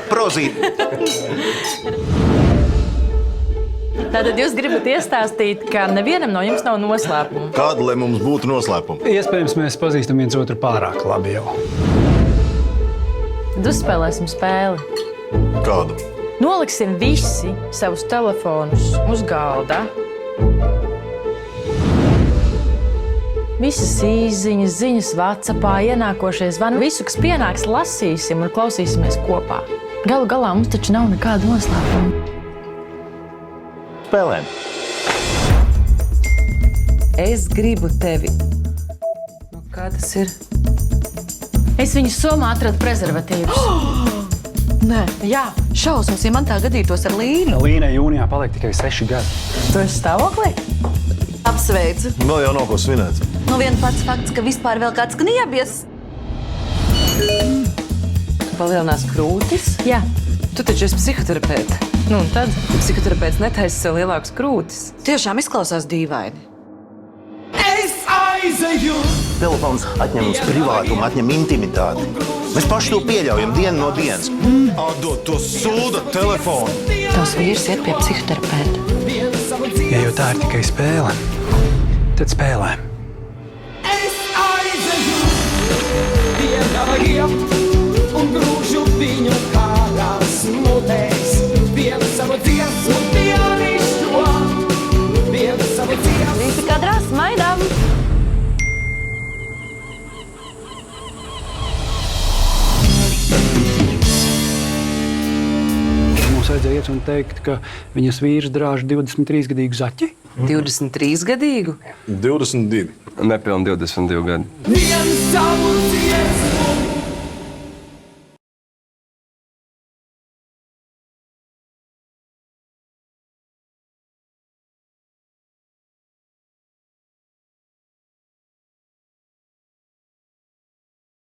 Prozīt! Tātad jūs gribat iestāstīt, ka nevienam no jums nav noslēpuma? Kāda, lai mums būtu noslēpuma? Iespējams, mēs pazīstam viens otru pārāk labi jau. Tad uzspēlēsim spēli. Kādu? Noliksim visi savus telefonus uz galda. Visas īziņas, ziņas WhatsAppā, ienākošie zvani. Visu, kas pienāks, lasīsim un klausīsimies kopā. Galu galā mums taču nav nekāda noslēpuma. Spēlēm. Es gribu tevi. Nu, kā tas ir? Es viņu somā atradu prezervatīvus. Nē, jā, šausmas, ja man tā gadītos ar Līnu. Līnai jūnijā paliek tikai 6 gadi. Tu esi stāvoklī? Apsveicu. Vēl jau nav ko svinēt. Nu, vien pats fakts, ka vispār vēl kāds kniebies. Palielinās krūtis? Jā. Tu taču esi psihoterapeite. Nu, un tad? Psihoterapeits netaisa sev lielākas krūtis. Tiešām izklausās dīvaini. Telefons atņem mums privātumu, atņem intimitāti. Mēs paši to pieļaujam dienu no dienas. Atdod to sūda telefonu. Tavs vīrs iet pie psihoterapeita. Ja jau tā ir tikai spēle, tad spēlē. Visi kadrā smaidām! Mums vajadzēja iet un teikt, ka viņas vīrs drāž 23-gadīgu zaķi. 23 gadīgu? 22. Nepilni 22 gadi. Viens savu dziesmu